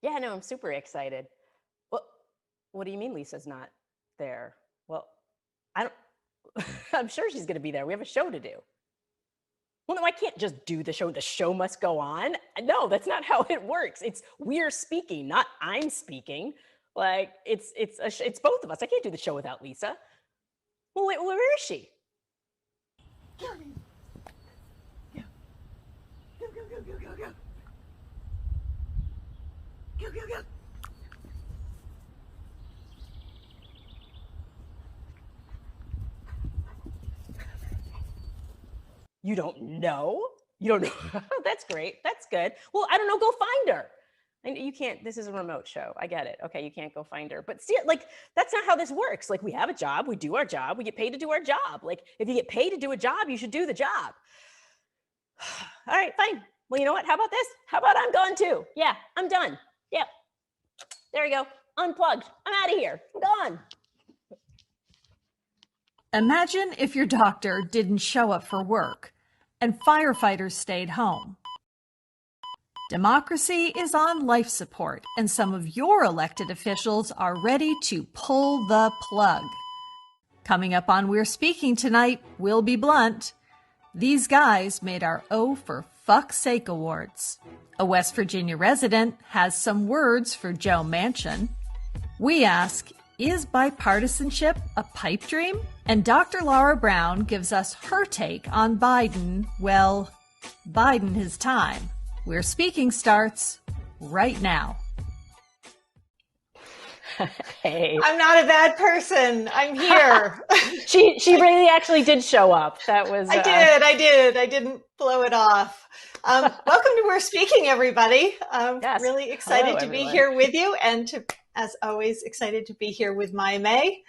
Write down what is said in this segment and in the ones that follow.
Yeah, no, I'm super excited. Well, what do you mean Lisa's not there? Well, I don't, I'm sure she's going to be there. We have a show to do. Well, no, I can't just do the show. The show must go on. No, that's not how it works. It's we're speaking, not I'm speaking. Like it's both of us. I can't do the show without Lisa. Well, wait, where is she? Go, go, go, go, go, go, go, go. Go, go, go. You don't know? You don't know? That's great. That's good. Well, I don't know. Go find her. And you can't. This is a remote show. I get it. Okay, you can't go find her. But see, like that's not how this works. Like we have a job. We do our job. We get paid to do our job. Like if you get paid to do a job, you should do the job. All right, fine. Well, you know what? How about this? How about I'm gone too? Yeah, I'm done. Yeah. There you go. Unplugged. I'm out of here. I'm gone. Imagine if your doctor didn't show up for work and firefighters stayed home. Democracy is on life support, and some of your elected officials are ready to pull the plug. Coming up on We're Speaking tonight, we'll be blunt. These guys made our Oh for Fuck's Sake awards. A West Virginia resident has some words for Joe Manchin. We ask, is bipartisanship a pipe dream? And Dr. Laura Brown gives us her take on Biden. Well, Biden his time. We're Speaking starts right now. Hey. I'm not a bad person. I'm here. she really actually did show up. That was I did. I didn't blow it off. Welcome to We're Speaking, everybody. Yes. Really excited Hello, to everyone. be here with you, and as always, excited to be here with Maya May.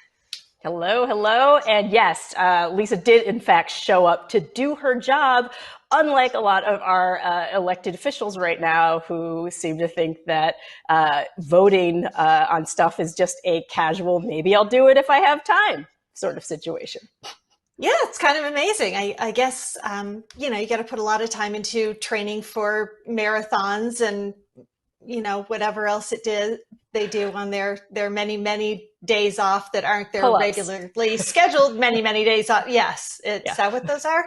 Hello. And yes, Lisa did in fact show up to do her job, unlike a lot of our elected officials right now who seem to think that voting on stuff is just a casual, maybe I'll do it if I have time sort of situation. Yeah, it's kind of amazing. I guess, you got to put a lot of time into training for marathons and, whatever else they do on their many, many days off that aren't their Pull-ups. regularly scheduled many, many days off. Yes. Is that what those are?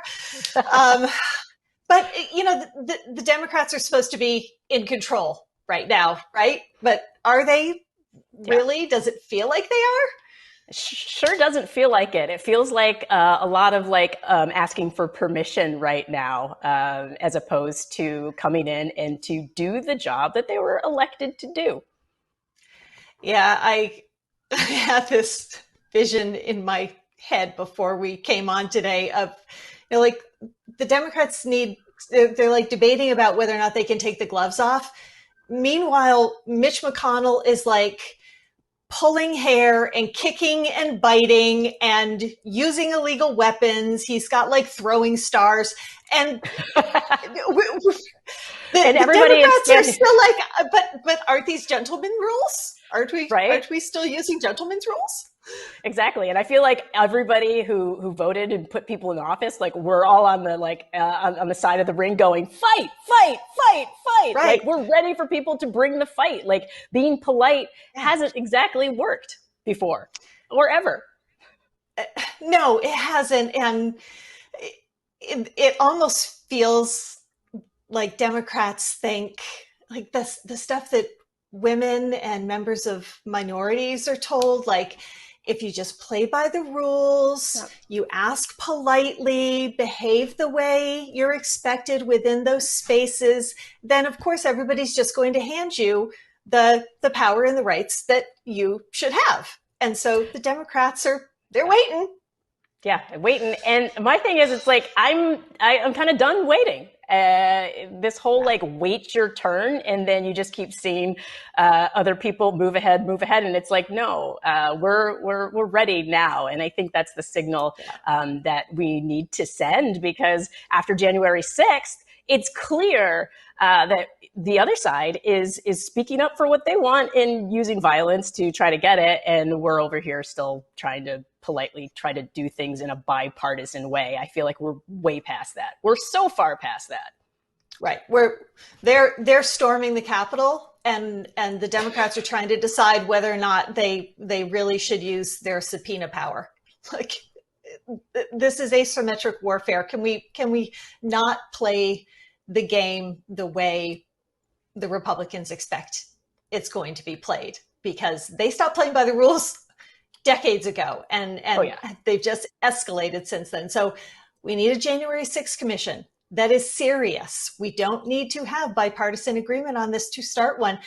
But, the Democrats are supposed to be in control right now, right? But are they really? Yeah. Does it feel like they are? Sure doesn't feel like it. It feels like a lot of asking for permission right now, as opposed to coming in and to do the job that they were elected to do. Yeah, I had this vision in my head before we came on today of, the Democrats they're debating about whether or not they can take the gloves off. Meanwhile, Mitch McConnell is pulling hair and kicking and biting and using illegal weapons. He's got throwing stars, and and everybody Democrats are still but aren't these gentlemen rules? Aren't we? Right? Aren't we still using gentlemen's rules? Exactly. And I feel like everybody who voted and put people in office, we're all on the on the side of the ring going, fight. Right. We're ready for people to bring the fight. Being polite hasn't exactly worked before or ever. No, it hasn't. And it almost feels like Democrats think the stuff that women and members of minorities are told, if you just play by the rules, you ask politely, behave the way you're expected within those spaces, then of course everybody's just going to hand you the power and the rights that you should have. And so the Democrats they're waiting. Yeah, waiting. And my thing is, it's I'm kind of done waiting. This whole wait your turn, and then you just keep seeing other people move ahead, and it's no, we're ready now. And I think that's the signal that we need to send, because after January 6th, it's clear that the other side is speaking up for what they want and using violence to try to get it, and we're over here still trying to politely try to do things in a bipartisan way. I feel like we're way past that. We're so far past that. Right. They're storming the Capitol, and the Democrats are trying to decide whether or not they really should use their subpoena power. Like, this is asymmetric warfare. Can we not play the game the way the Republicans expect it's going to be played? Because they stopped playing by the rules decades ago, and they've just escalated since then. So we need a January 6th commission that is serious. We don't need to have bipartisan agreement on this to start one.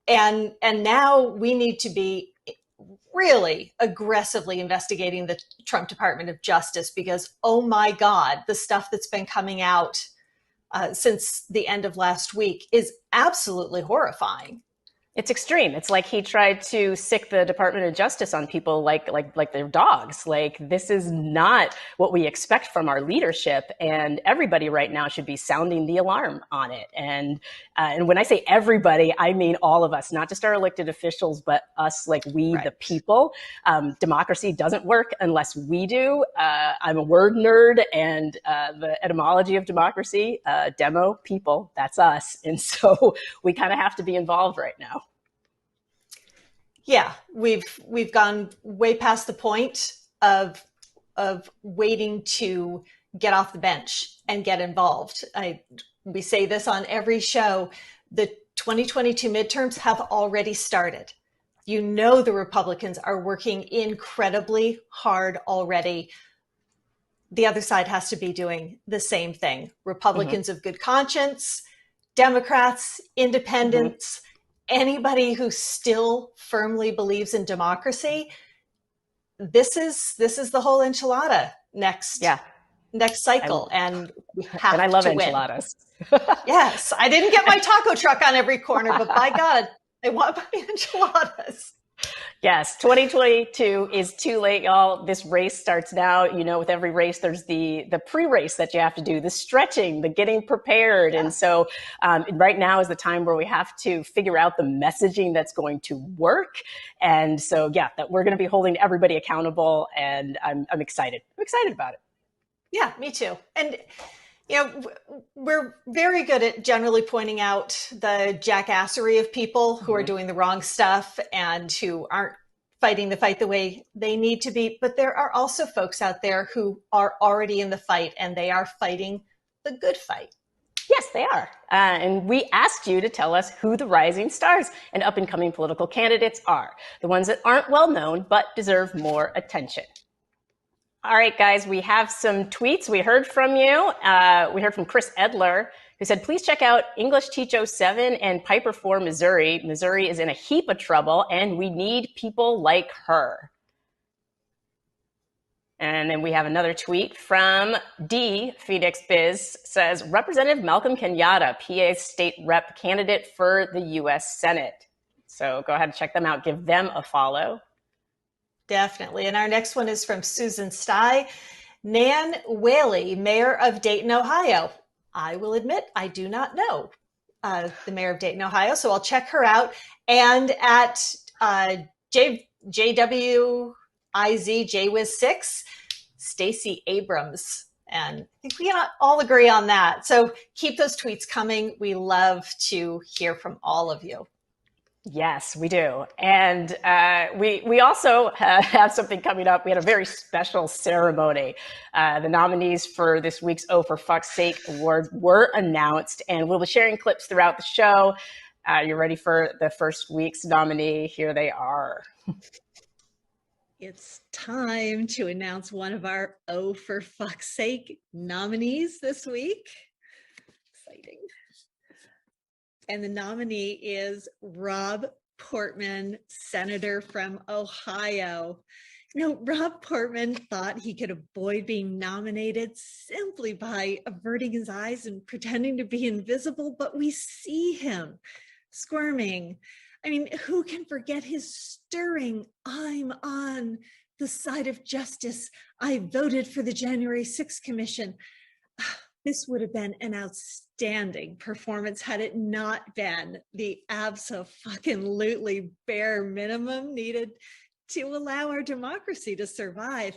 And now we need to be really aggressively investigating the Trump Department of Justice, because, oh my God, the stuff that's been coming out since the end of last week is absolutely horrifying. It's extreme. It's like he tried to sick the Department of Justice on people like their dogs. Like, this is not what we expect from our leadership, and everybody right now should be sounding the alarm on it. And when I say everybody, I mean all of us, not just our elected officials, but us, like we, the people. Democracy doesn't work unless we do. I'm a word nerd, and the etymology of democracy, demo, people, that's us. And so we kind of have to be involved right now. Yeah, we've gone way past the point of waiting to get off the bench and get involved. We say this on every show. The 2022 midterms have already started. You know, the Republicans are working incredibly hard already. The other side has to be doing the same thing. Republicans of good conscience, Democrats, independents, anybody who still firmly believes in democracy. This is the whole enchilada next cycle, and we have and I love to enchiladas. Win. Yes, I didn't get my taco truck on every corner, but by God, I want my enchiladas. Yes, 2022 is too late, y'all. This race starts now. You know, with every race, there's the pre-race that you have to do, the stretching, the getting prepared. Yeah. And so right now is the time where we have to figure out the messaging that's going to work. And so, that we're going to be holding everybody accountable. And I'm excited. I'm excited about it. Yeah, me too. And we're very good at generally pointing out the jackassery of people who are doing the wrong stuff and who aren't fighting the fight the way they need to be. But there are also folks out there who are already in the fight, and they are fighting the good fight. Yes, they are. And we asked you to tell us who the rising stars and up-and-coming political candidates are, the ones that aren't well known but deserve more attention. All right, guys, we have some tweets. We heard from you. We heard from Chris Edler, who said, please check out English Teach 07 and Piper for Missouri. Missouri is in a heap of trouble, and we need people like her. And then we have another tweet from D. Phoenix Biz, says, Representative Malcolm Kenyatta, PA state rep candidate for the U.S. Senate. So go ahead and check them out. Give them a follow. Definitely. And our next one is from Susan Stye. Nan Whaley, mayor of Dayton, Ohio. I will admit, I do not know the mayor of Dayton, Ohio, so I'll check her out. And at JWIZ, JWIZ6, Stacey Abrams. And I think we can all agree on that. So keep those tweets coming. We love to hear from all of you. Yes, we do. And we also have something coming up. We had a very special ceremony. The nominees for this week's Oh, for Fuck's Sake Awards were announced, and we'll be sharing clips throughout the show. You're ready for the first week's nominee? Here they are. It's time to announce one of our Oh, for Fuck's Sake nominees this week. Exciting. And the nominee is Rob Portman, senator from Ohio. Rob Portman thought he could avoid being nominated simply by averting his eyes and pretending to be invisible, but we see him squirming. I mean, who can forget his stirring, I'm on the side of justice. I voted for the January 6th Commission. This would have been an outstanding performance had it not been the abso-fucking-lutely bare minimum needed to allow our democracy to survive.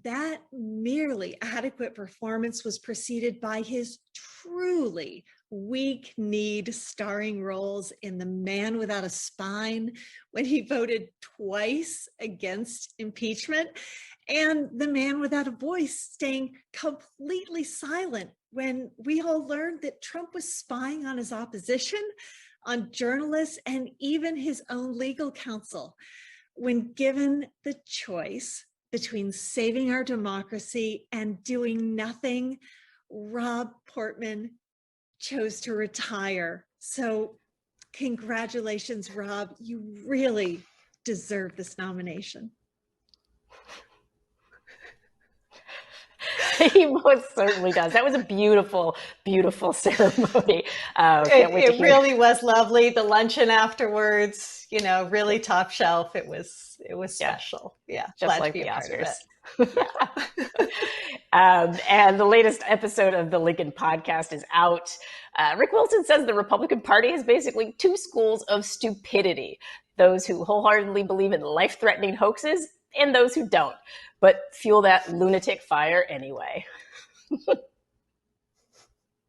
that merely adequate performance was preceded by his truly weak-kneed starring roles in The Man Without a Spine, when he voted twice against impeachment, and The Man Without a Voice, staying completely silent when we all learned that Trump was spying on his opposition, on journalists, and even his own legal counsel. When given the choice between saving our democracy and doing nothing, Rob Portman chose to retire. So congratulations, Rob. You really deserve this nomination. He most certainly does. That was a beautiful, beautiful ceremony. Can't wait to It hear. really was lovely. The luncheon afterwards, really top shelf. It was special. Yeah, Just glad like to be the a part of Oscars. it. And the latest episode of the Lincoln podcast is out. Rick Wilson says the Republican Party has basically two schools of stupidity: those who wholeheartedly believe in life-threatening hoaxes and those who don't, but fuel that lunatic fire anyway.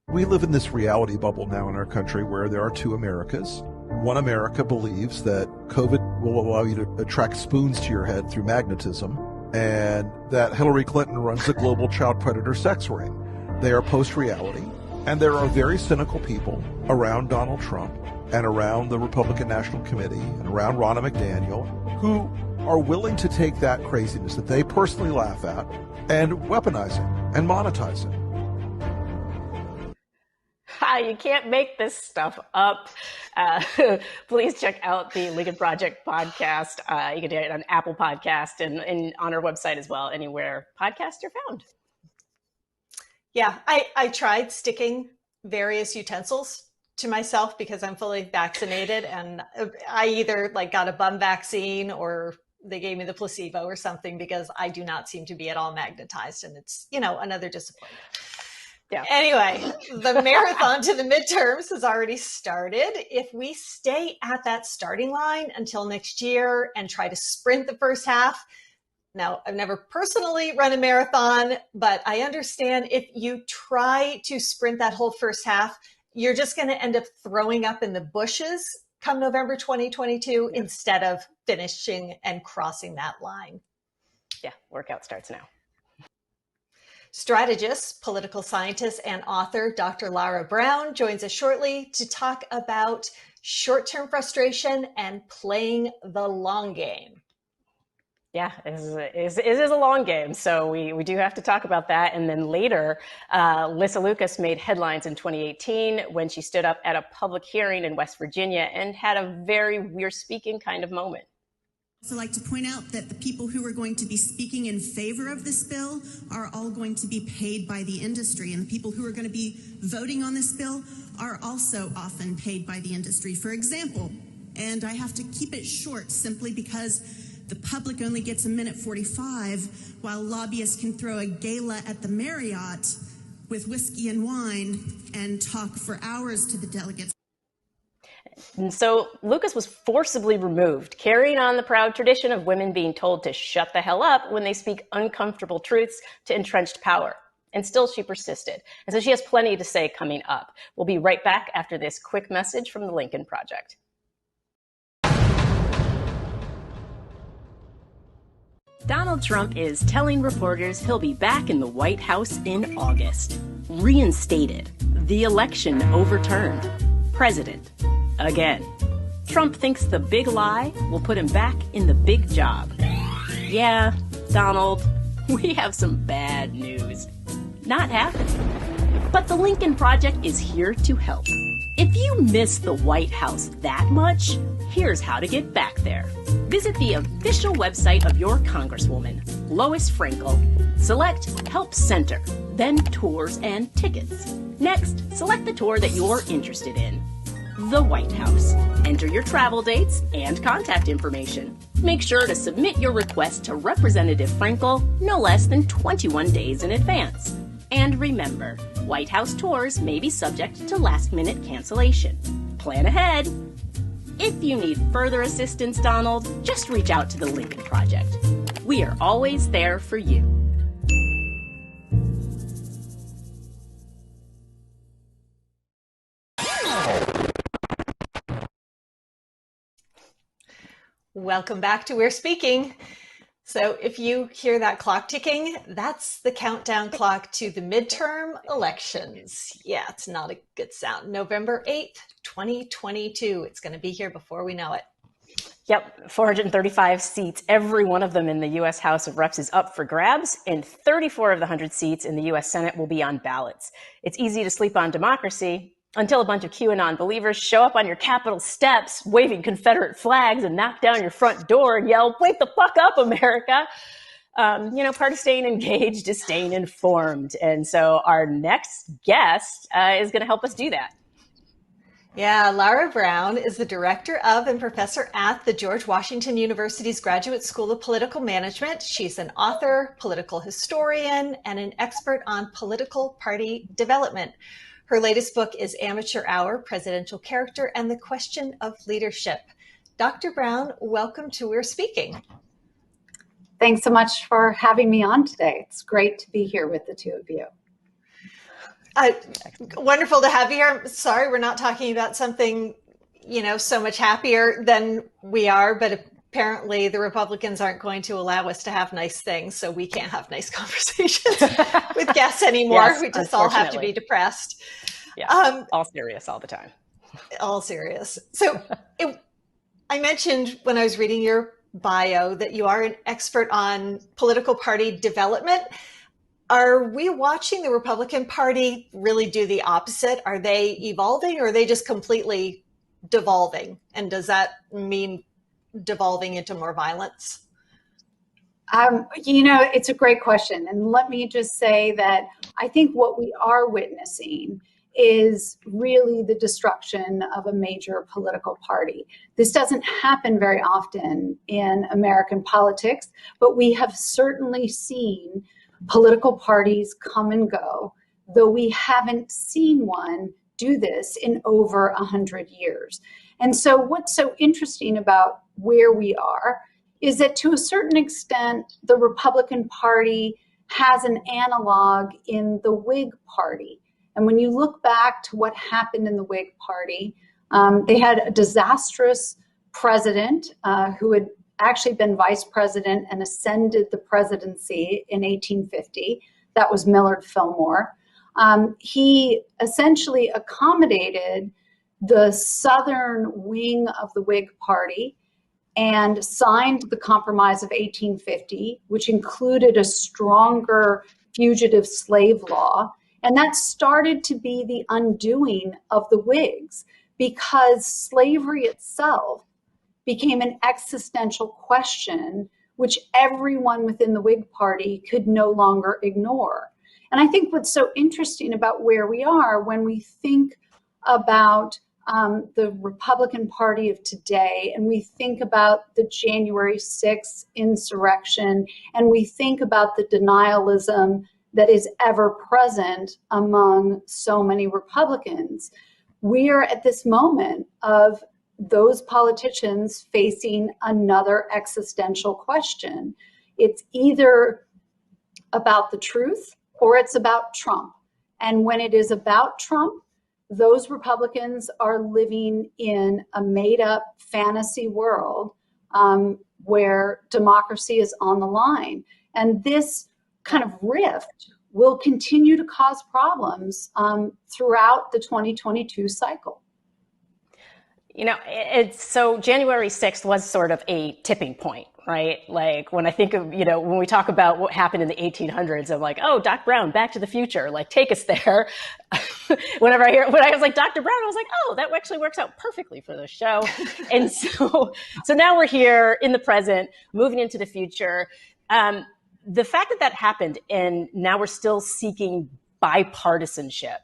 We live in this reality bubble now in our country where there are two Americas. One America believes that COVID will allow you to attract spoons to your head through magnetism, and that Hillary Clinton runs a global child predator sex ring. They are post-reality, and there are very cynical people around Donald Trump and around the Republican National Committee and around Ronna McDaniel who are willing to take that craziness that they personally laugh at and weaponize it and monetize it. You can't make this stuff up. Please check out the Lincoln Project podcast. You can do it on Apple Podcast and on our website as well, anywhere podcasts are found. Yeah, I tried sticking various utensils to myself because I'm fully vaccinated, and I either got a bum vaccine or they gave me the placebo or something, because I do not seem to be at all magnetized, and it's, another disappointment. Yeah. Anyway, the marathon to the midterms has already started. If we stay at that starting line until next year and try to sprint the first half, now I've never personally run a marathon, but I understand if you try to sprint that whole first half, you're just going to end up throwing up in the bushes come November 2022 instead of finishing and crossing that line. Yeah, workout starts now. Strategist, political scientist, and author Dr. Lara Brown joins us shortly to talk about short-term frustration and playing the long game. Yeah, it is a long game, so we do have to talk about that. And then later, Lissa Lucas made headlines in 2018 when she stood up at a public hearing in West Virginia and had a very we're speaking kind of moment. So I'd like to point out that the people who are going to be speaking in favor of this bill are all going to be paid by the industry, and the people who are going to be voting on this bill are also often paid by the industry. For example, and I have to keep it short simply because the public only gets 1:45, while lobbyists can throw a gala at the Marriott with whiskey and wine and talk for hours to the delegates. And so Lucas was forcibly removed, carrying on the proud tradition of women being told to shut the hell up when they speak uncomfortable truths to entrenched power. And still she persisted. And so she has plenty to say coming up. We'll be right back after this quick message from the Lincoln Project. Donald Trump is telling reporters he'll be back in the White House in August. Reinstated. The election overturned. President. Again. Trump thinks the big lie will put him back in the big job. Yeah, Donald, we have some bad news. Not happening. But the Lincoln Project is here to help. If you miss the White House that much, here's how to get back there. Visit the official website of your Congresswoman, Lois Frankel. Select Help Center, then Tours and Tickets. Next, select the tour that you're interested in. The White House. Enter your travel dates and contact information. Make sure to submit your request to Representative Frankel no less than 21 days in advance. And remember, White House tours may be subject to last-minute cancellation. Plan ahead. If you need further assistance, Donald, just reach out to the Lincoln Project. We are always there for you. Welcome back to We're Speaking. So if you hear that clock ticking, that's the countdown clock to the midterm elections. Yeah, it's not a good sound. November 8th, 2022. It's going to be here before we know it. Yep, 435 seats. Every one of them in the U.S. House of Reps is up for grabs, and 34 of the 100 seats in the U.S. Senate will be on ballots. It's easy to sleep on democracy until a bunch of QAnon believers show up on your Capitol steps waving Confederate flags and knock down your front door and yell, "Wake the fuck up, America!" Part of staying engaged is staying informed. And so our next guest is going to help us do that. Yeah, Lara Brown is the director of and professor at the George Washington University's Graduate School of Political Management. She's an author, political historian, and an expert on political party development. Her latest book is Amateur Hour, Presidential Character and the Question of Leadership. Dr. Brown, welcome to We're Speaking. Thanks so much for having me on today. It's great to be here with the two of you. Wonderful to have you here. Sorry, we're not talking about something, so much happier than we are, but apparently the Republicans aren't going to allow us to have nice things, so we can't have nice conversations with guests anymore. Yes, we just all have to be depressed. Yeah, all serious all the time. All serious. So I mentioned when I was reading your bio that you are an expert on political party development. Are we watching the Republican Party really do the opposite? Are they evolving, or are they just completely devolving? And does that mean devolving into more violence? It's a great question. And let me just say that I think what we are witnessing is really the destruction of a major political party. This doesn't happen very often in American politics, but we have certainly seen political parties come and go, though we haven't seen one do this in over 100 years. And so what's so interesting about where we are is that to a certain extent, the Republican Party has an analog in the Whig Party. And when you look back to what happened in the Whig Party, they had a disastrous president who had actually been vice president and ascended the presidency in 1850. That was Millard Fillmore. He essentially accommodated the southern wing of the Whig Party and signed the Compromise of 1850, which included a stronger fugitive slave law. And that started to be the undoing of the Whigs, because slavery itself became an existential question which everyone within the Whig Party could no longer ignore. And I think what's so interesting about where we are when we think about the Republican Party of today, and we think about the January 6th insurrection, and we think about the denialism that is ever present among so many Republicans, we are at this moment of those politicians facing another existential question. It's either about the truth or it's about Trump. And when it is about Trump, those Republicans are living in a made-up fantasy world where democracy is on the line. And this kind of rift will continue to cause problems throughout the 2022 cycle. It's so January 6th was sort of a tipping point, right? Like when I think of, when we talk about what happened in the 1800s, I'm like, oh, Doc Brown, Back to the Future, like take us there. When I was like, Dr. Brown, I was like, oh, that actually works out perfectly for the show. And so now we're here in the present, moving into the future. The fact that happened and now we're still seeking bipartisanship,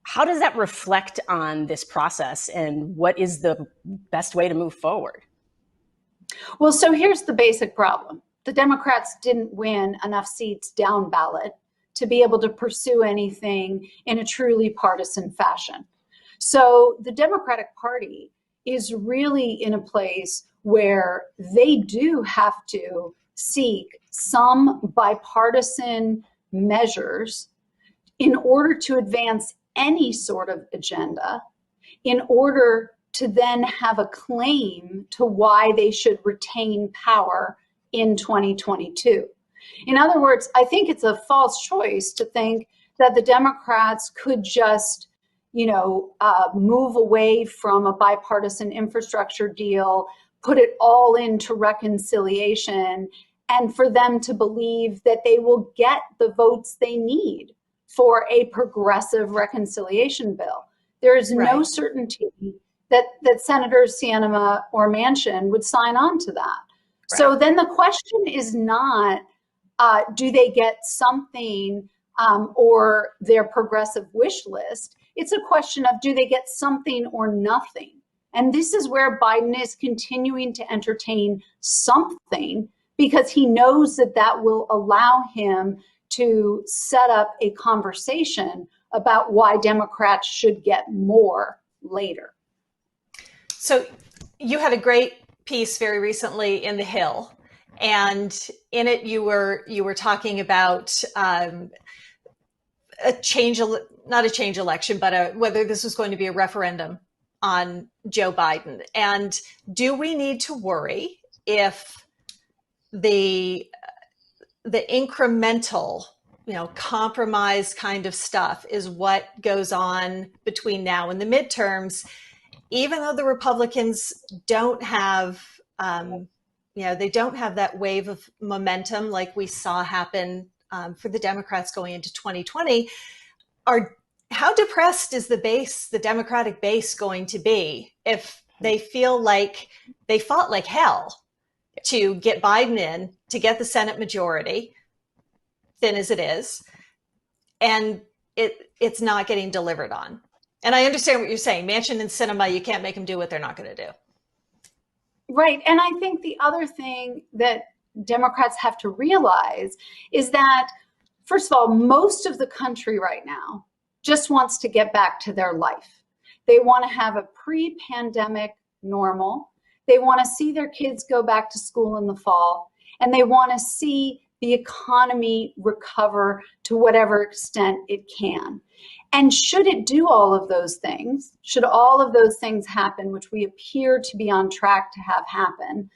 how does that reflect on this process, and what is the best way to move forward? Well, so here's the basic problem. The Democrats didn't win enough seats down ballot to be able to pursue anything in a truly partisan fashion. So the Democratic Party is really in a place where they do have to seek some bipartisan measures in order to advance any sort of agenda, in order to then have a claim to why they should retain power in 2022. In other words, I think it's a false choice to think that the Democrats could just, move away from a bipartisan infrastructure deal, put it all into reconciliation, and for them to believe that they will get the votes they need for a progressive reconciliation bill. There is no certainty that Senators Sinema or Manchin would sign on to that. Right. So then the question is not, do they get something or their progressive wish list? It's a question of, do they get something or nothing? And this is where Biden is continuing to entertain something, because he knows that that will allow him to set up a conversation about why Democrats should get more later. So you had a great piece very recently in The Hill, and in it you were talking about a change, not a change election, but whether this was going to be a referendum on Joe Biden. And do we need to worry if the incremental, compromise kind of stuff is what goes on between now and the midterms, even though the Republicans don't have, they don't have that wave of momentum like we saw happen for the Democrats going into 2020. How depressed is the Democratic base going to be if they feel like they fought like hell to get Biden in, to get the Senate majority, thin as it is, and it's not getting delivered on? And I understand what you're saying. Manchin and Sinema, you can't make them do what they're not going to do. Right. And I think the other thing that Democrats have to realize is that, first of all, most of the country right now just wants to get back to their life. They want to have a pre-pandemic normal. They want to see their kids go back to school in the fall, and they want to see the economy recover to whatever extent it can. And should it do all of those things, should all of those things happen, which we appear to be on track to have happen,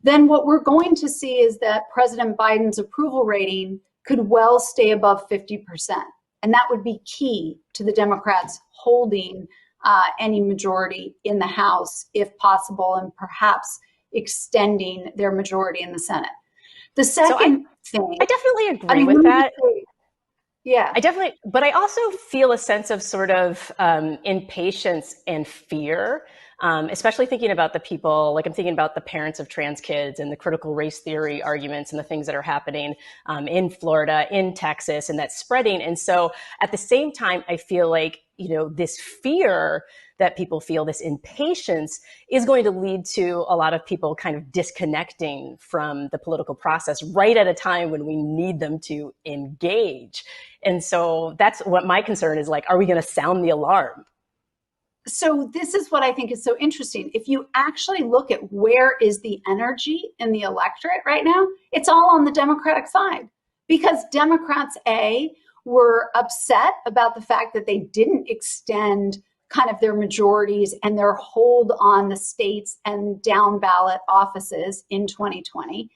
then what we're going to see is that President Biden's approval rating could well stay above 50%. And that would be key to the Democrats holding any majority in the House, if possible, and perhaps extending their majority in the Senate. The second thing, I definitely agree with that. Yeah, But I also feel a sense of sort of impatience and fear, especially thinking about the people, like I'm thinking about the parents of trans kids and the critical race theory arguments and the things that are happening in Florida, in Texas, and that's spreading. And so at the same time, I feel like, this fear that people feel, this impatience, is going to lead to a lot of people kind of disconnecting from the political process right at a time when we need them to engage. And so that's what my concern is, like, are we going to sound the alarm? So this is what I think is so interesting. If you actually look at where is the energy in the electorate right now, it's all on the Democratic side, because Democrats, were upset about the fact that they didn't extend kind of their majorities and their hold on the states and down ballot offices in 2020.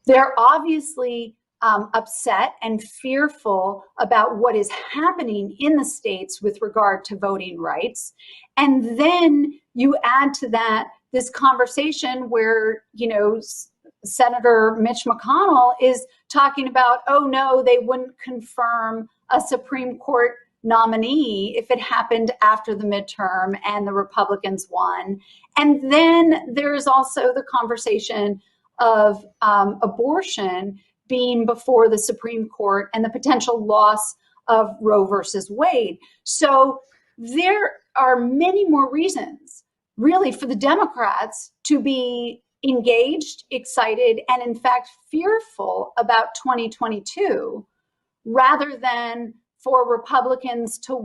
They're obviously upset and fearful about what is happening in the states with regard to voting rights. And then you add to that this conversation where, Senator Mitch McConnell is talking about, oh no, they wouldn't confirm a Supreme Court nominee if it happened after the midterm and the Republicans won. And then there's also the conversation of abortion being before the Supreme Court and the potential loss of Roe versus Wade. So there are many more reasons, really, for the Democrats to be engaged, excited, and in fact fearful about 2022, rather than for Republicans to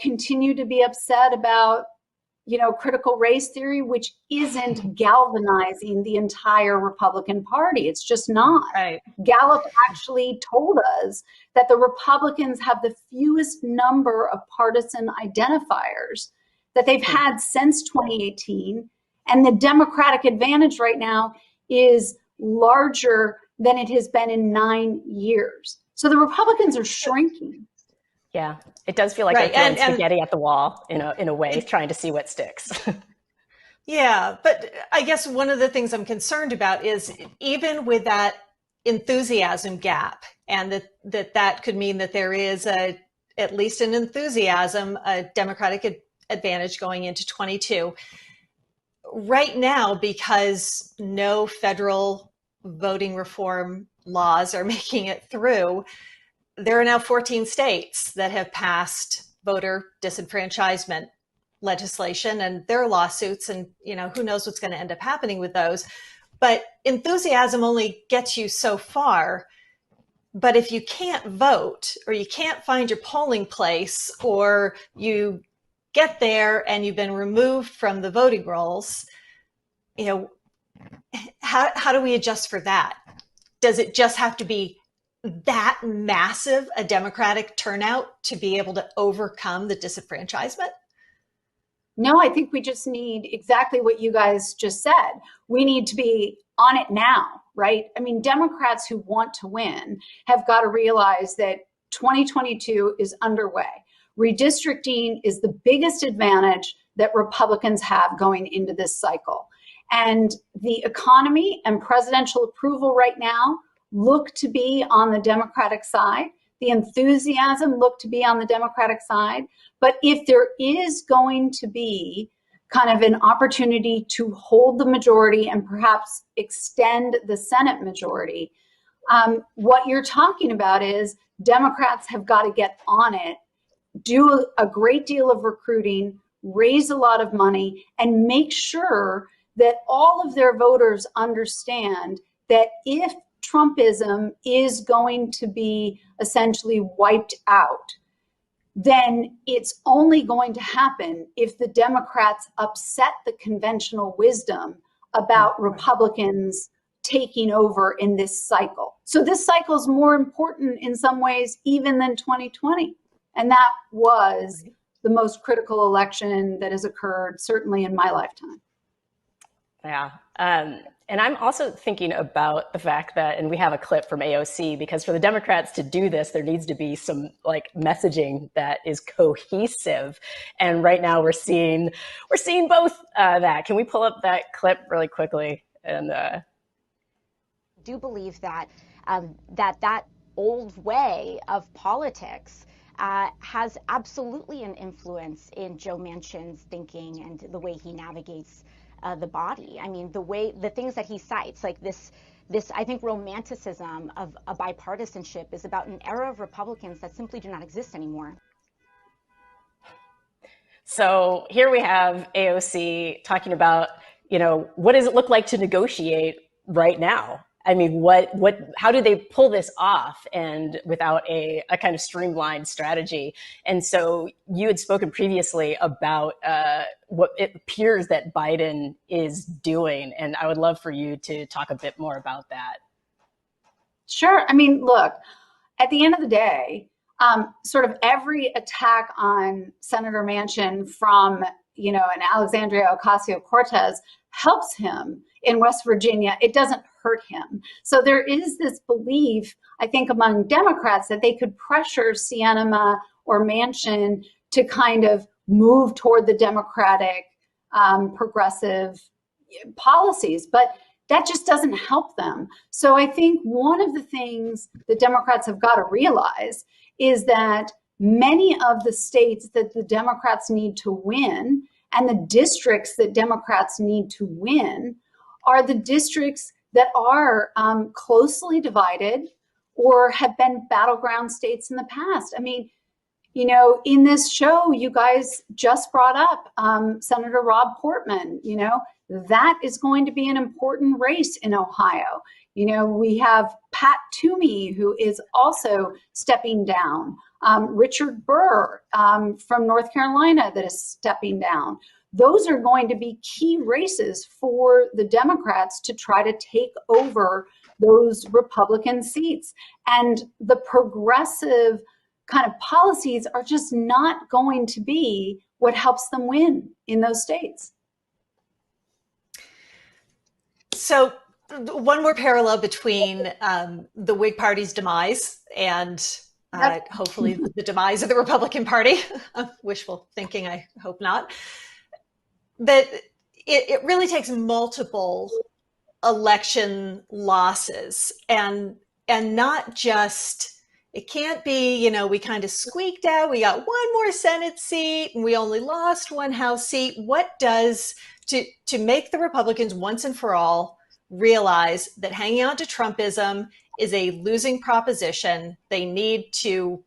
continue to be upset about, critical race theory, which isn't galvanizing the entire Republican Party. It's just not. Right. Gallup actually told us that the Republicans have the fewest number of partisan identifiers that they've had since 2018. And the Democratic advantage right now is larger than it has been in 9 years. So the Republicans are shrinking. Yeah, it does feel like Right, they're throwing and spaghetti at the wall in a way, trying to see what sticks. yeah, but I guess one of the things I'm concerned about is even with that enthusiasm gap, and that could mean that there is at least an enthusiasm, a Democratic advantage going into 22. Right now, because no federal voting reform laws are making it through, there are now 14 states that have passed voter disenfranchisement legislation, and their lawsuits, and who knows what's going to end up happening with those. But enthusiasm only gets you so far. But if you can't vote, or you can't find your polling place, or you get there and you've been removed from the voting rolls, how do we adjust for that? Does it just have to be that massive a Democratic turnout to be able to overcome the disenfranchisement? No, I think we just need exactly what you guys just said. We need to be on it now, right? I mean, Democrats who want to win have got to realize that 2022 is underway. Redistricting is the biggest advantage that Republicans have going into this cycle. And the economy and presidential approval right now look to be on the Democratic side. The enthusiasm look to be on the Democratic side. But if there is going to be kind of an opportunity to hold the majority and perhaps extend the Senate majority, what you're talking about is Democrats have got to get on it, do a great deal of recruiting, raise a lot of money, and make sure that all of their voters understand that if Trumpism is going to be essentially wiped out, then it's only going to happen if the Democrats upset the conventional wisdom about Republicans taking over in this cycle. So this cycle is more important in some ways even than 2020. And that was the most critical election that has occurred, certainly in my lifetime. Yeah. And I'm also thinking about the fact that, and we have a clip from AOC, because for the Democrats to do this, there needs to be some messaging that is cohesive. And right now we're seeing both that. Can we pull up that clip really quickly? And I do believe that that old way of politics has absolutely an influence in Joe Manchin's thinking and the way he navigates the body. I mean, the things that he cites, like this, I think, romanticism of a bipartisanship is about an era of Republicans that simply do not exist anymore. So here we have AOC talking about, what does it look like to negotiate right now? I mean, how do they pull this off and without a kind of streamlined strategy? And so you had spoken previously about what it appears that Biden is doing. And I would love for you to talk a bit more about that. Sure. I mean, look, at the end of the day, sort of every attack on Senator Manchin from, an Alexandria Ocasio-Cortez helps him in West Virginia. It doesn't hurt him. So there is this belief, I think, among Democrats that they could pressure Sinema or Manchin to kind of move toward the Democratic progressive policies. But that just doesn't help them. So I think one of the things the Democrats have got to realize is that many of the states that the Democrats need to win and the districts that Democrats need to win are the districts that are closely divided or have been battleground states in the past. I mean, in this show, you guys just brought up Senator Rob Portman. That is going to be an important race in Ohio. We have Pat Toomey, who is also stepping down. Richard Burr from North Carolina that is stepping down. Those are going to be key races for the Democrats to try to take over those Republican seats. And the progressive kind of policies are just not going to be what helps them win in those states. So one more parallel between the Whig Party's demise and hopefully the demise of the Republican Party, wishful thinking, I hope not, that it really takes multiple election losses and not just, it can't be, you know, we kind of squeaked out, we got one more Senate seat and we only lost one House seat. What does to make the Republicans once and for all realize that hanging on to Trumpism is a losing proposition? They need to,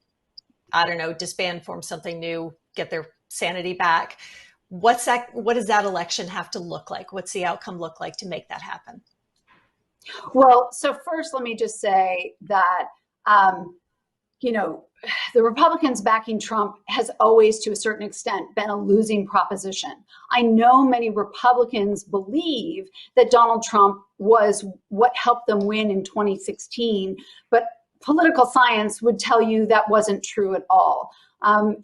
I don't know, disband, form something new, get their sanity back. What does that election have to look like? What's the outcome look like to make that happen? Well, so first, let me just say that, you know, the Republicans backing Trump has always, to a certain extent, been a losing proposition. I know many Republicans believe that Donald Trump was what helped them win in 2016, but political science would tell you that wasn't true at all.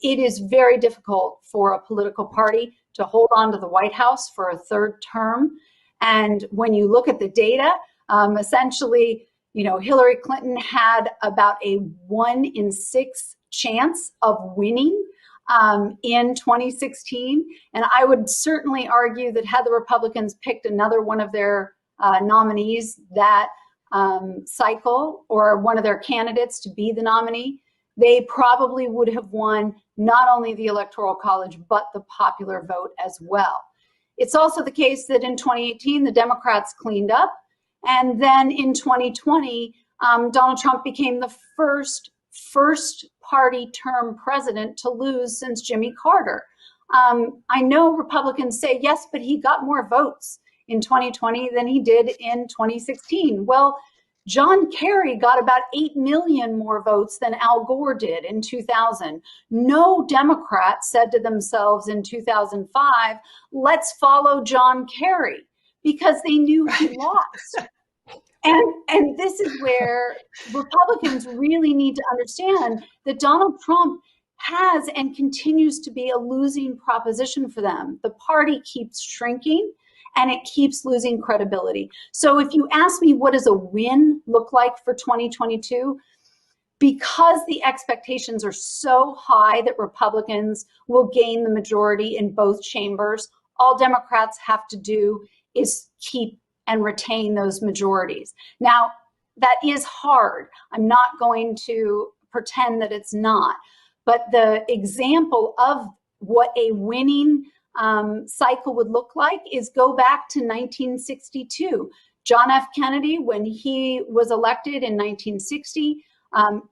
It is very difficult for a political party to hold on to the White House for a third term. And when you look at the data, essentially, you know, Hillary Clinton had about a 1 in 6 chance of winning in 2016. And I would certainly argue that had the Republicans picked another one of their nominees that cycle, or one of their candidates to be the nominee, they probably would have won not only the Electoral College, but the popular vote as well. It's also the case that in 2018, the Democrats cleaned up. And then in 2020, Donald Trump became the first party term president to lose since Jimmy Carter. I know Republicans say, yes, but he got more votes in 2020 than he did in 2016. Well, John Kerry got about 8 million more votes than Al Gore did in 2000. No Democrat said to themselves in 2005, let's follow John Kerry, because they knew he lost. And this is where Republicans really need to understand that Donald Trump has and continues to be a losing proposition for them. The party keeps shrinking and it keeps losing credibility. So if you ask me, what does a win look like for 2022? Because the expectations are so high that Republicans will gain the majority in both chambers, all Democrats have to do is keep and retain those majorities. Now, that is hard. I'm not going to pretend that it's not. But the example of what a winning cycle would look like is go back to 1962. John F. Kennedy, when he was elected in 1960,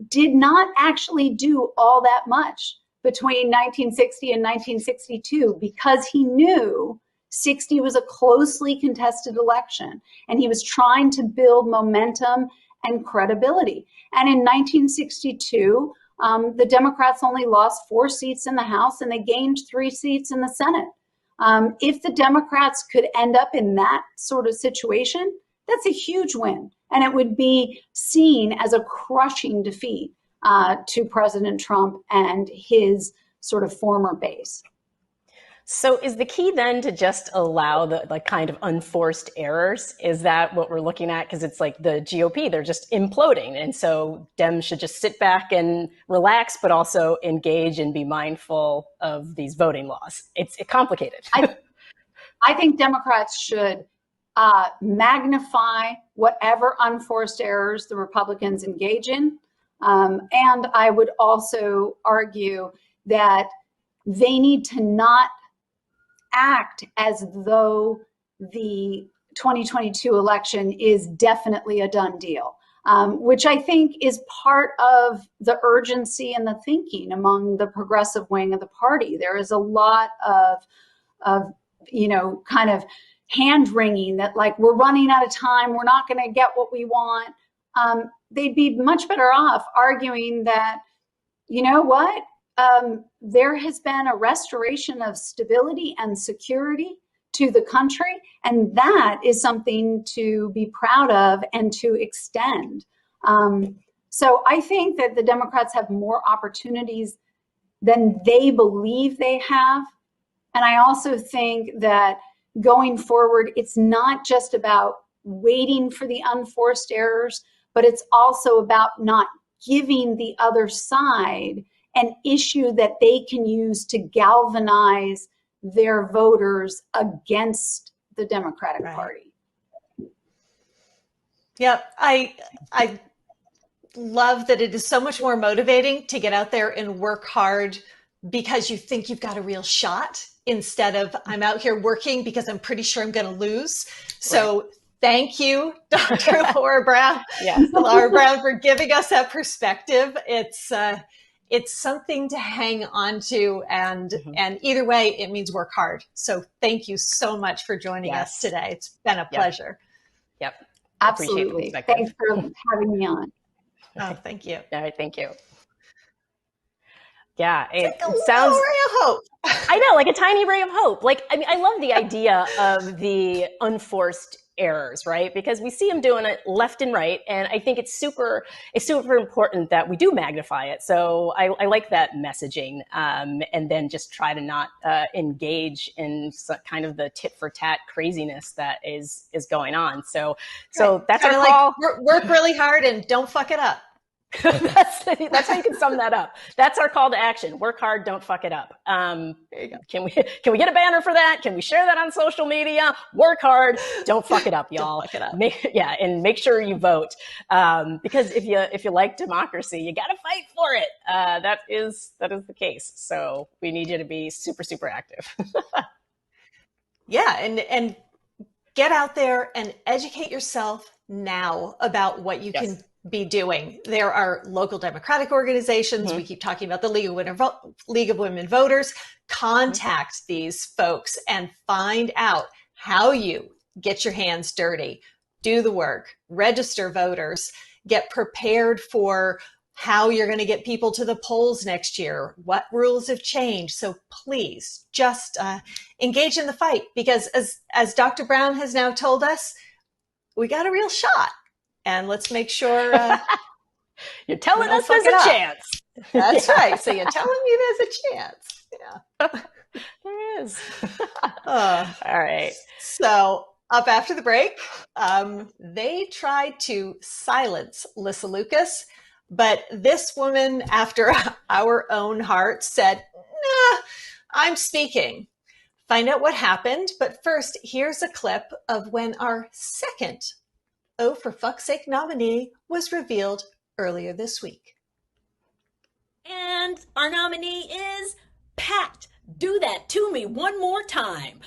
did not actually do all that much between 1960 and 1962, because he knew 60 was a closely contested election, and he was trying to build momentum and credibility. And in 1962, the Democrats only lost 4 seats in the House, and they gained 3 seats in the Senate. If the Democrats could end up in that sort of situation, that's a huge win, and it would be seen as a crushing defeat to President Trump and his sort of former base. So is the key then to just allow the kind of unforced errors? Is that what we're looking at? Because it's like the GOP, they're just imploding. And so Dems should just sit back and relax, but also engage and be mindful of these voting laws. It's complicated. I think Democrats should magnify whatever unforced errors the Republicans engage in. And I would also argue that they need to not act as though the 2022 election is definitely a done deal, which I think is part of the urgency and the thinking among the progressive wing of the party. There is a lot of you know, kind of hand wringing that, like, we're running out of time, we're not going to get what we want. They'd be much better off arguing that, you know what, there has been a restoration of stability and security to the country, and that is something to be proud of and to extend. So I think that the Democrats have more opportunities than they believe they have And I also think that going forward, it's not just about waiting for the unforced errors, but it's also about not giving the other side an issue that they can use to galvanize their voters against the Democratic Party. Yep. I love that it is so much more motivating to get out there and work hard because you think you've got a real shot instead of I'm out here working because I'm pretty sure I'm going to lose. So thank you, Dr. Laura Brown. Yes. Laura Brown, for giving us that perspective. It's something to hang on to, and either way, it means work hard. So thank you so much for joining us today. It's been a pleasure. Yep. Absolutely. Thanks for having me on. Oh, thank you. All right, thank you. Yeah, it like a sounds. little ray of hope. I know, like a tiny ray of hope. Like, I mean, I love the idea of the unforced errors, right? Because we see them doing it left and right, and I think it's super important that we do magnify it. So I like that messaging, and then just try to not engage in kind of the tit for tat craziness that is going on. So that's our call. Work really hard and don't fuck it up. That's how you can sum that up. That's our call to action. Work hard, don't fuck it up. There you go. Can we get a banner for that? Can we share that on social media? Work hard, don't fuck it up, y'all. Don't fuck it up. And make sure you vote, because if you like democracy, you got to fight for it. That is the case. So we need you to be super, super active. Yeah, and get out there and educate yourself now about what you can be doing. There are local Democratic organizations. We keep talking about the League of Women Voters. Contact these folks and find out how you get your hands dirty, do the work, register voters, get prepared for how you're going to get people to the polls next year, what rules have changed. So please just engage in the fight, because as Dr. Brown has now told us, we got a real shot. And let's make sure you're telling us there's a chance. That's right. So you're telling me there's a chance. Yeah. There is. All right. So up after the break, they tried to silence Lissa Lucas, but this woman, after our own heart, said, "Nah, I'm speaking." Find out what happened. But first, here's a clip of when our second Oh for Fuck's Sake nominee was revealed earlier this week. And our nominee is Pat. Do that to me one more time.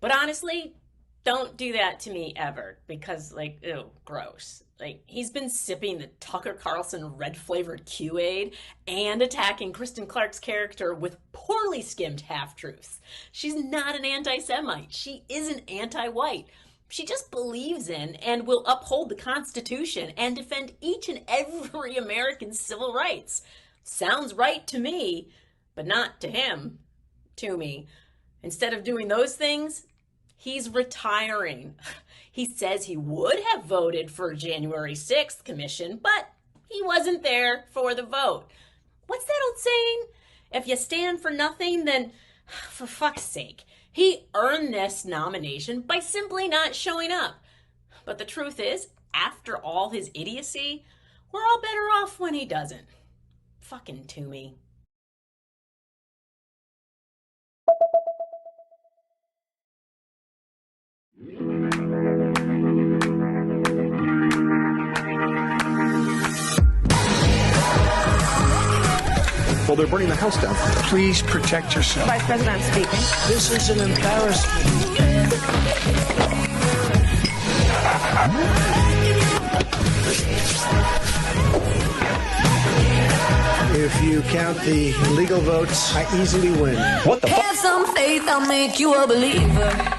But honestly, don't do that to me ever, because, like, ew, gross. Like, he's been sipping the Tucker Carlson red-flavored Kool-Aid and attacking Kristen Clark's character with poorly skimmed half-truths. She's not an anti-Semite. She isn't anti-white. She just believes in and will uphold the Constitution and defend each and every American's civil rights. Sounds right to me, but not to him. To me. Instead of doing those things, he's retiring. He says he would have voted for January 6th commission, but he wasn't there for the vote. What's that old saying? If you stand for nothing, then for fuck's sake. He earned this nomination by simply not showing up. But the truth is, after all his idiocy, we're all better off when he doesn't. Fucking Toomey. Well, they're burning the house down. Please protect yourself. Vice President speaking. This is an embarrassment. If you count the legal votes, I easily win. What the fuck? Have some faith, I'll make you a believer.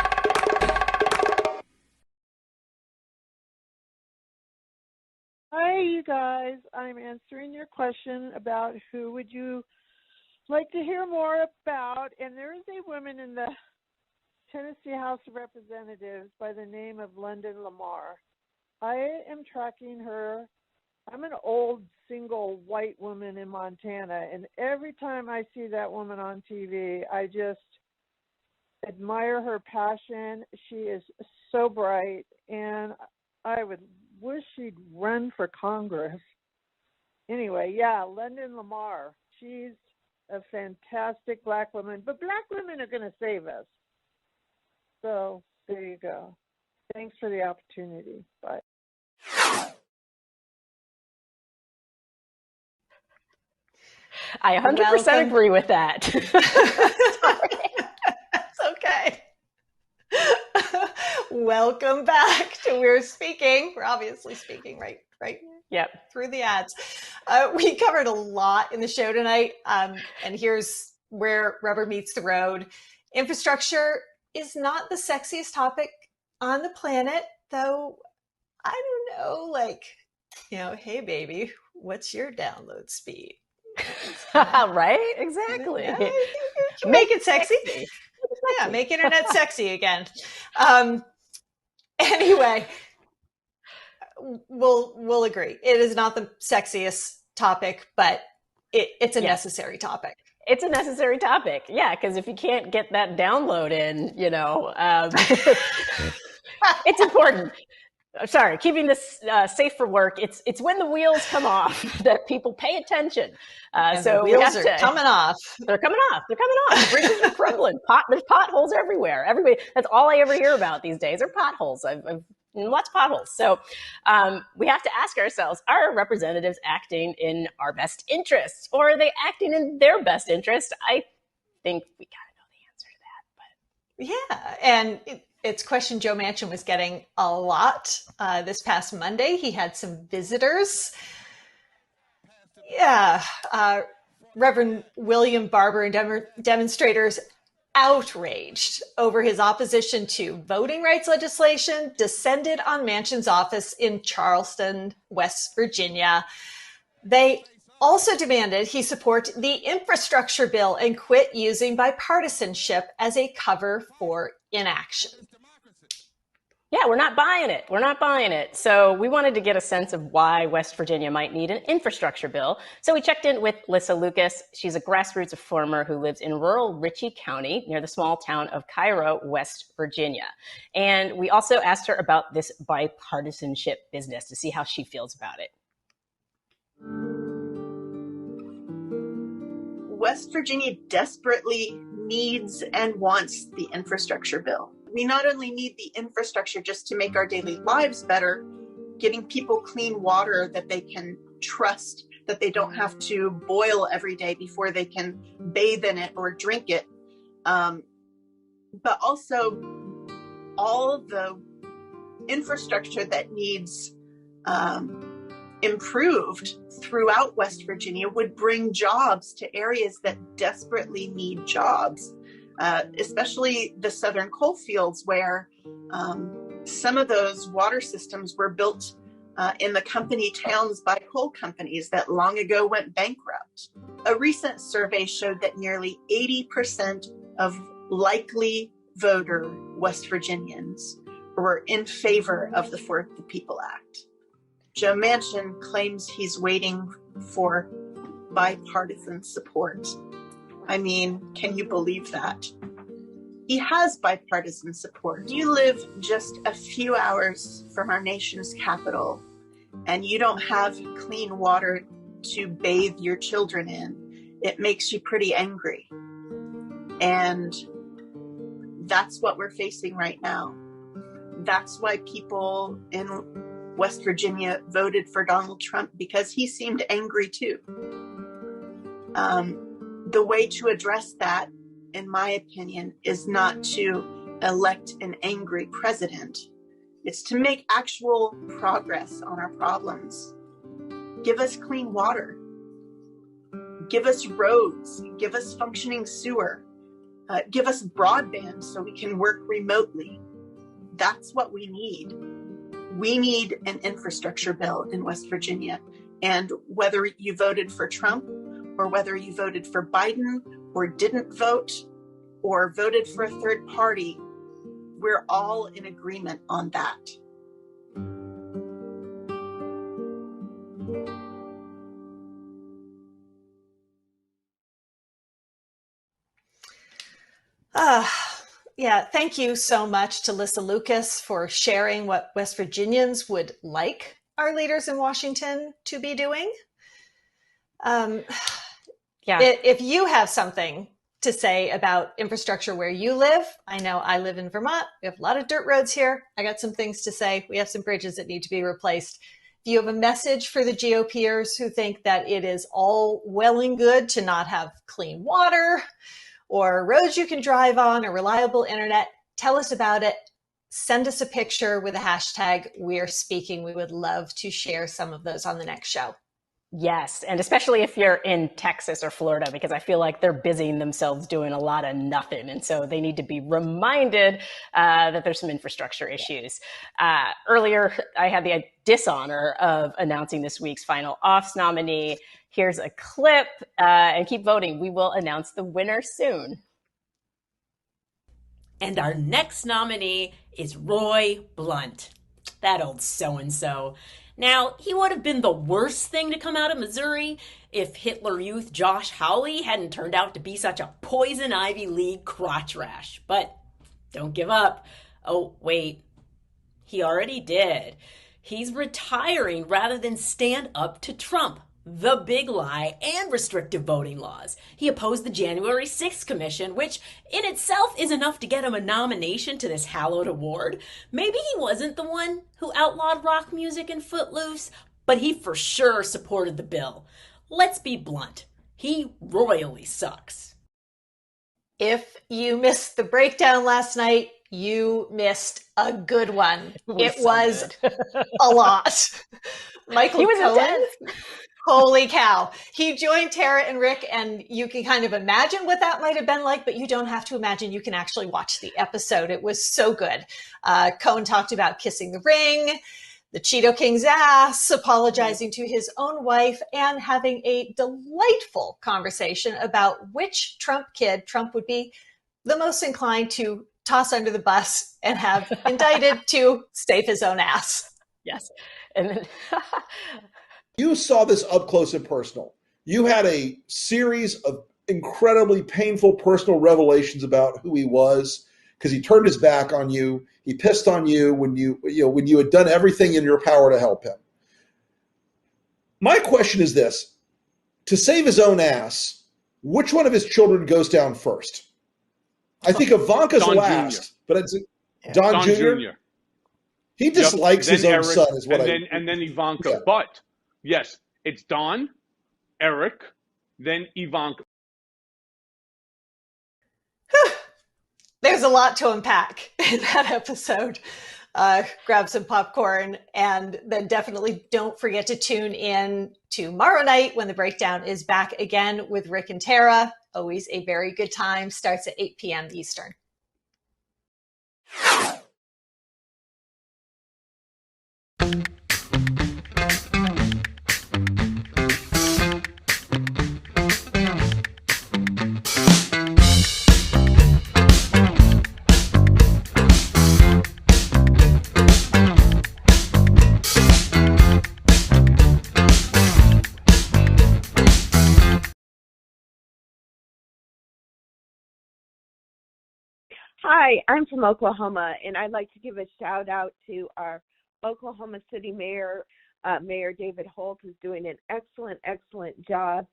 Hi, you guys. I'm answering your question about who would you like to hear more about. And there is a woman in the Tennessee House of Representatives by the name of London Lamar. I am tracking her. I'm an old single white woman in Montana, and every time I see that woman on TV, I admire her passion. She is so bright, and I would wish she'd run for Congress. Anyway, yeah, London Lamar. She's a fantastic Black woman, but Black women are going to save us. So there you go. Thanks for the opportunity. Bye. I 100% agree with that. That's okay. Welcome back to We're Speaking. We're obviously speaking right Yep. through the ads. We covered a lot in the show tonight, and here's where rubber meets the road. Infrastructure is not the sexiest topic on the planet, though. I don't know, hey baby, what's your download speed? Right? Exactly. Yeah, make it sexy. Yeah, make internet sexy again. Anyway, we'll agree. It is not the sexiest topic, but it's a necessary topic. It's a necessary topic. Yeah, because if you can't get that download in, it's important. Sorry, keeping this safe for work. It's when the wheels come off that people pay attention. So the wheels are coming off. They're coming off. The bridges are crumbling. There's potholes everywhere. That's all I ever hear about these days are potholes. I've lots of potholes. So we have to ask ourselves, are representatives acting in our best interests, or are they acting in their best interest? I think we kind of know the answer to that. But yeah, and it's a question Joe Manchin was getting a lot this past Monday. He had some visitors. Yeah, Reverend William Barber and demonstrators outraged over his opposition to voting rights legislation descended on Manchin's office in Charleston, West Virginia. They also demanded he support the infrastructure bill and quit using bipartisanship as a cover for inaction. Yeah, we're not buying it. So we wanted to get a sense of why West Virginia might need an infrastructure bill. So we checked in with Lissa Lucas. She's a grassroots reformer who lives in rural Ritchie County near the small town of Cairo, West Virginia. And we also asked her about this bipartisanship business to see how she feels about it. West Virginia desperately needs and wants the infrastructure bill. We not only need the infrastructure just to make our daily lives better, getting people clean water that they can trust, that they don't have to boil every day before they can bathe in it or drink it. But also all the infrastructure that needs improved throughout West Virginia would bring jobs to areas that desperately need jobs. Especially the southern coal fields where some of those water systems were built in the company towns by coal companies that long ago went bankrupt. A recent survey showed that nearly 80% of likely voter West Virginians were in favor of the For the People Act. Joe Manchin claims he's waiting for bipartisan support. I mean, can you believe that? He has bipartisan support. You live just a few hours from our nation's capital, and you don't have clean water to bathe your children in. It makes you pretty angry. And that's what we're facing right now. That's why people in West Virginia voted for Donald Trump, because he seemed angry too. The way to address that, in my opinion, is not to elect an angry president. It's to make actual progress on our problems. Give us clean water. Give us roads. Give us functioning sewer. Give us broadband so we can work remotely. That's what we need. We need an infrastructure bill in West Virginia. And whether you voted for Trump, or whether you voted for Biden or didn't vote or voted for a third party, we're all in agreement on that. Yeah, thank you so much to Lissa Lucas for sharing what West Virginians would like our leaders in Washington to be doing. If you have something to say about infrastructure where you live, I know I live in Vermont. We have a lot of dirt roads here. I got some things to say. We have some bridges that need to be replaced. If you have a message for the GOPers who think that it is all well and good to not have clean water or roads you can drive on or reliable internet, tell us about it. Send us a picture with a hashtag We're Speaking. We would love to share some of those on the next show. Yes, and especially if you're in Texas or Florida, because I feel like they're busying themselves doing a lot of nothing. And so they need to be reminded that there's some infrastructure issues. Earlier, I had the dishonor of announcing this week's Final Offs nominee. Here's a clip, and keep voting. We will announce the winner soon. And our next nominee is Roy Blunt, that old so-and-so. Now, he would have been the worst thing to come out of Missouri if Hitler Youth Josh Hawley hadn't turned out to be such a poison Ivy League crotch rash. But don't give up. Oh, wait, he already did. He's retiring rather than stand up to Trump, the big lie, and restrictive voting laws. He opposed the January 6th Commission, which in itself is enough to get him a nomination to this hallowed award. Maybe he wasn't the one who outlawed rock music in Footloose, but he for sure supported the bill. Let's be blunt. He royally sucks. If you missed the breakdown last night, you missed a good one. It was a lot. Michael Cohen. Holy cow. He joined Tara and Rick, and you can kind of imagine what that might have been like, but you don't have to imagine. You can actually watch the episode. It was so good. Cohen talked about kissing the ring, the Cheeto King's ass, apologizing to his own wife, and having a delightful conversation about which Trump kid Trump would be the most inclined to toss under the bus and have indicted to save his own ass. Yes. And then you saw this up close and personal. You had a series of incredibly painful personal revelations about who he was because he turned his back on you. He pissed on you when you had done everything in your power to help him. My question is this: to save his own ass, which one of his children goes down first? I think Ivanka's Don last, Jr. but it's Don Jr. He dislikes his own Eric, son, is what and then Ivanka. Yeah. But yes, it's Don, Eric, then Ivanka. There's a lot to unpack in that episode. Grab some popcorn, and then definitely don't forget to tune in tomorrow night when the breakdown is back again with Rick and Tara. Always a very good time. Starts at 8 p.m. Eastern. Hi, I'm from Oklahoma, and I'd like to give a shout out to our Oklahoma City Mayor, Mayor David Holt, who's doing an excellent job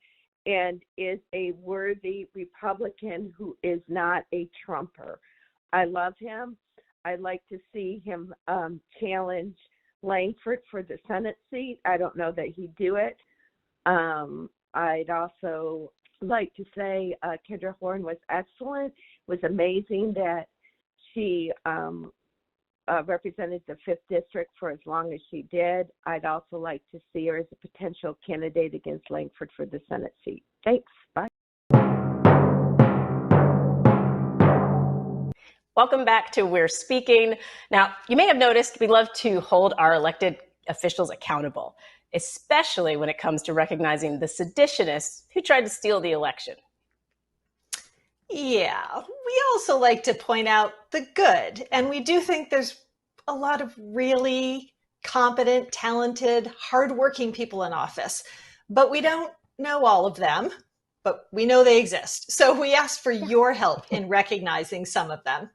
and is a worthy Republican who is not a Trumper. I love him. I'd like to see him challenge Langford for the Senate seat. I don't know that he'd do it. I'd also like to say Kendra Horn was excellent. It was amazing that she represented the 5th District for as long as she did. I'd also like to see her as a potential candidate against Langford for the Senate seat. Thanks. Bye. welcome back to We're Speaking. Now, you may have noticed we love to hold our elected officials accountable, especially when it comes to recognizing the seditionists who tried to steal the election. Yeah, we also like to point out the good, and we do think there's a lot of really competent, talented, hardworking people in office, but we don't know all of them, but we know they exist. So we ask for your help in recognizing some of them.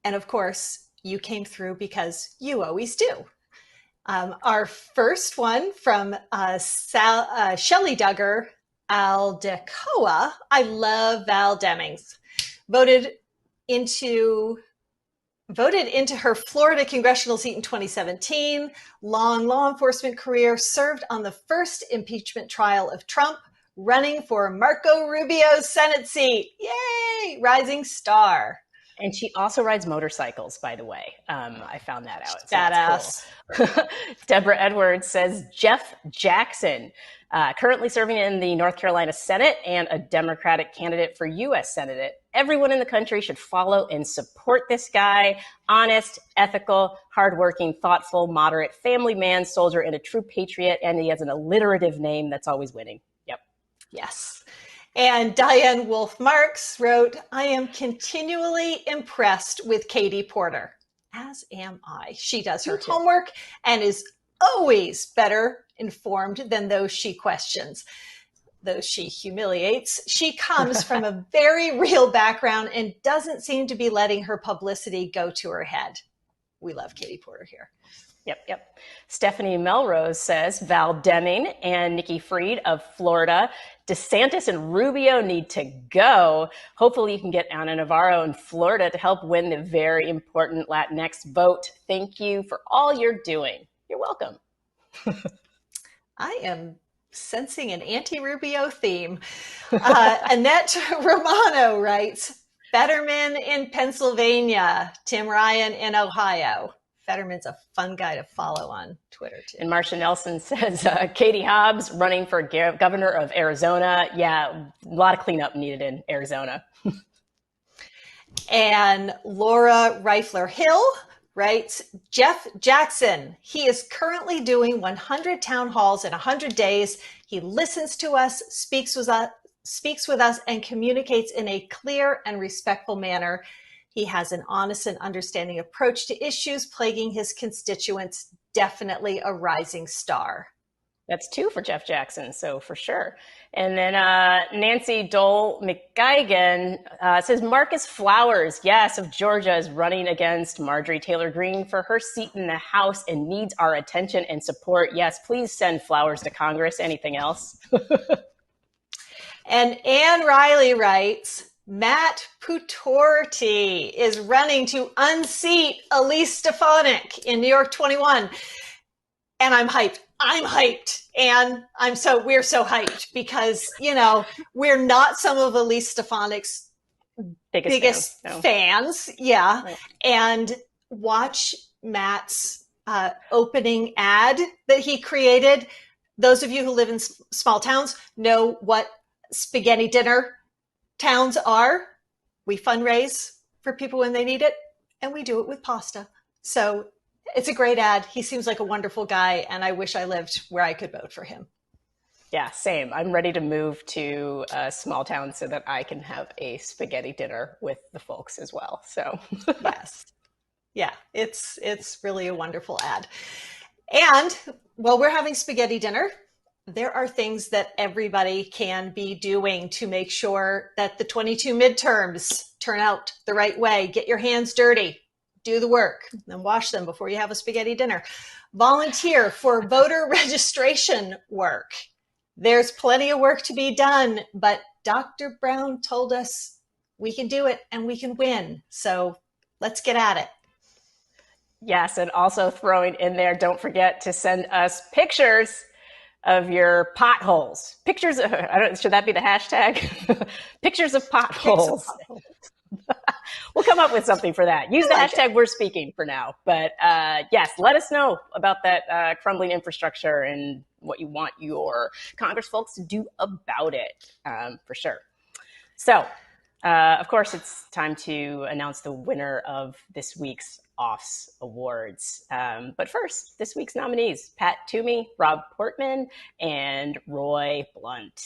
And of course, you came through because you always do. Our first one from Shelley Duggar Aldecoa. I love Val Demings. Voted into her Florida congressional seat in 2017, long law enforcement career, served on the first impeachment trial of Trump, running for Marco Rubio's Senate seat. Yay! Rising star. And she also rides motorcycles, by the way. I found that out. So badass. Cool. Deborah Edwards says Jeff Jackson, currently serving in the North Carolina Senate and a Democratic candidate for U.S. Senate. Everyone in the country should follow and support this guy. Honest, ethical, hardworking, thoughtful, moderate, family man, soldier, and a true patriot. And he has an alliterative name that's always winning. Yep. Yes. And Diane Wolf Marks wrote, I am continually impressed with Katie Porter, as am I. She does her homework and is always better informed than those she questions, those she humiliates. She comes from a very real background and doesn't seem to be letting her publicity go to her head. We love Katie Porter here. Yep. Stephanie Melrose says Val Deming and Nikki Fried of Florida. DeSantis and Rubio need to go. Hopefully you can get Ana Navarro in Florida to help win the very important Latinx vote. Thank you for all you're doing. You're welcome. I am sensing an anti-Rubio theme. Annette Romano writes, Fetterman in Pennsylvania, Tim Ryan in Ohio. Fetterman's a fun guy to follow on Twitter, too. And Marcia Nelson says, Katie Hobbs running for governor of Arizona. Yeah, a lot of cleanup needed in Arizona. And Laura Reifler Hill writes, Jeff Jackson. He is currently doing 100 town halls in 100 days. He listens to us, speaks with us, and communicates in a clear and respectful manner. He has an honest and understanding approach to issues plaguing his constituents. Definitely a rising star. That's 2 for Jeff Jackson, so for sure. And then Nancy Dole McGuigan says Marcus Flowers, yes, of Georgia, is running against Marjorie Taylor Greene for her seat in the House and needs our attention and support. Yes, please send Flowers to Congress. Anything else? And Ann Riley writes, Matt Putorti is running to unseat Elise Stefanik in New York 21. And I'm hyped. And we're so hyped because, we're not some of Elise Stefanik's biggest fans. Yeah. Right. And watch Matt's opening ad that he created. Those of you who live in small towns know what spaghetti dinner towns are. We fundraise for people when they need it, and we do it with pasta. So it's a great ad. He seems like a wonderful guy, and I wish I lived where I could vote for him. Yeah, same. I'm ready to move to a small town so that I can have a spaghetti dinner with the folks as well. So yes. Yeah, it's really a wonderful ad. And while we're having spaghetti dinner, there are things that everybody can be doing to make sure that the 22 midterms turn out the right way. Get your hands dirty, do the work, and wash them before you have a spaghetti dinner. Volunteer for voter registration work. There's plenty of work to be done, but Dr. Brown told us we can do it and we can win. So let's get at it. Yes, and also throwing in there, don't forget to send us pictures of your potholes. Pictures of, should that be the hashtag? Pictures of potholes. We'll come up with something for that. Use the hashtag We're Speaking for now. But yes, let us know about that crumbling infrastructure and what you want your Congress folks to do about it, for sure. So, of course, it's time to announce the winner of this week's OFFS Awards. But first, this week's nominees, Pat Toomey, Rob Portman, and Roy Blunt.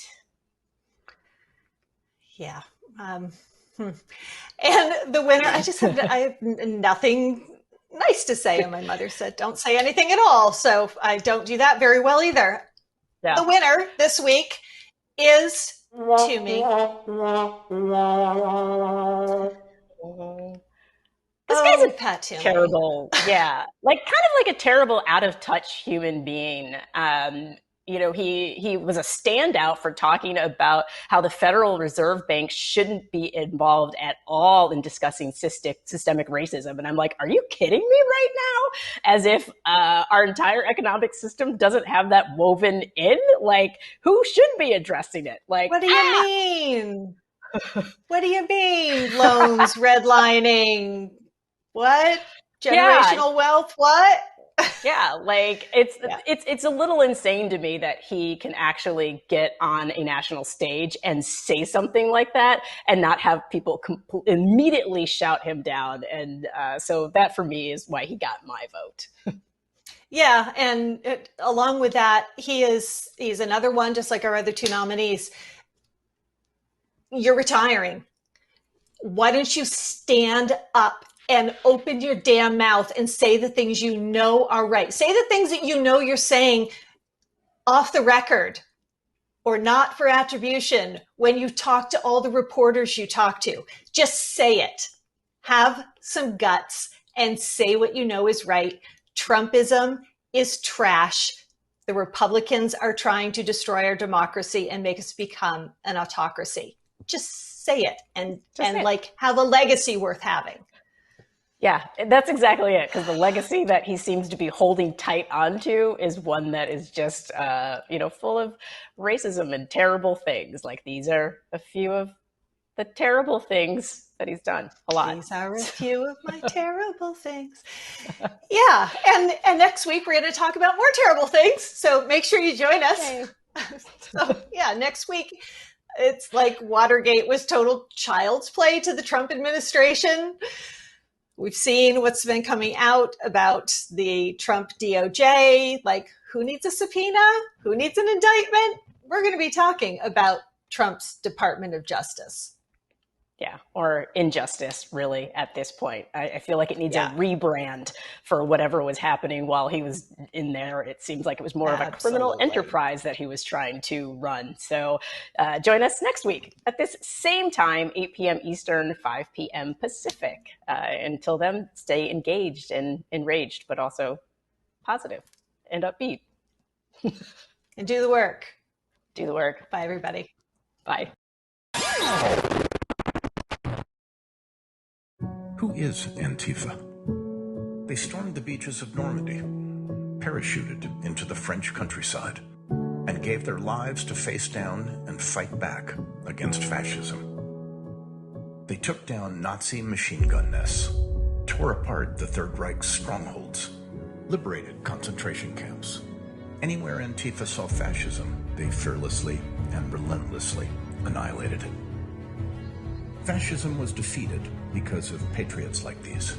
Yeah. And the winner, I have nothing nice to say. And my mother said, don't say anything at all. So I don't do that very well either. Yeah. The winner this week is Toomey. This guy's a Pat Tillman. terrible, yeah, like kind of like a terrible, out of touch human being. You know, he was a standout for talking about how the Federal Reserve Bank shouldn't be involved at all in discussing systemic racism. And I'm like, are you kidding me right now? As if our entire economic system doesn't have that woven in. Like, who should be addressing it? Like, what do you mean? What do you mean? Loans, redlining, what? Generational wealth, what? Yeah, like it's a little insane to me that he can actually get on a national stage and say something like that and not have people immediately shout him down. And so that for me is why he got my vote. Yeah, and along with that, he's another one, just like our other two nominees. You're retiring. Why don't you stand up and open your damn mouth and say the things you know are right? Say the things that you know you're saying off the record or not for attribution when you talk to all the reporters you talk to. Just say it. Have some guts and say what you know is right. Trumpism is trash. The Republicans are trying to destroy our democracy and make us become an autocracy. Just say it and like have a legacy worth having. Yeah, that's exactly it. Because the legacy that he seems to be holding tight onto is one that is just, full of racism and terrible things. Like, these are a few of the terrible things that he's done. A lot. These are a few of my terrible things. Yeah, and next week we're going to talk about more terrible things. So make sure you join us. Okay. So yeah, next week it's like Watergate was total child's play to the Trump administration. We've seen what's been coming out about the Trump DOJ, like who needs a subpoena? Who needs an indictment? We're going to be talking about Trump's Department of Justice. Yeah, or injustice, really, at this point. I feel like it needs a rebrand for whatever was happening while he was in there. It seems like it was more of a criminal enterprise that he was trying to run. So join us next week at this same time, 8 p.m. Eastern, 5 p.m. Pacific. Until then, stay engaged and enraged, but also positive and upbeat. And do the work. Do the work. Bye, everybody. Bye. Who is Antifa? They stormed the beaches of Normandy, parachuted into the French countryside, and gave their lives to face down and fight back against fascism. They took down Nazi machine gun nests, tore apart the Third Reich's strongholds, liberated concentration camps. Anywhere Antifa saw fascism, they fearlessly and relentlessly annihilated it. Fascism was defeated because of patriots like these,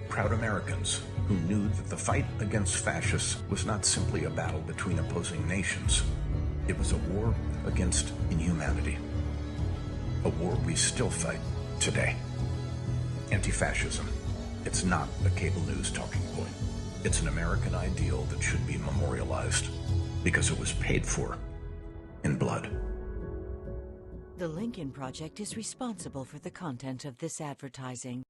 proud Americans who knew that the fight against fascists was not simply a battle between opposing nations. It was a war against inhumanity, a war we still fight today. Anti-fascism, it's not a cable news talking point. It's an American ideal that should be memorialized because it was paid for in blood. The Lincoln Project is responsible for the content of this advertising.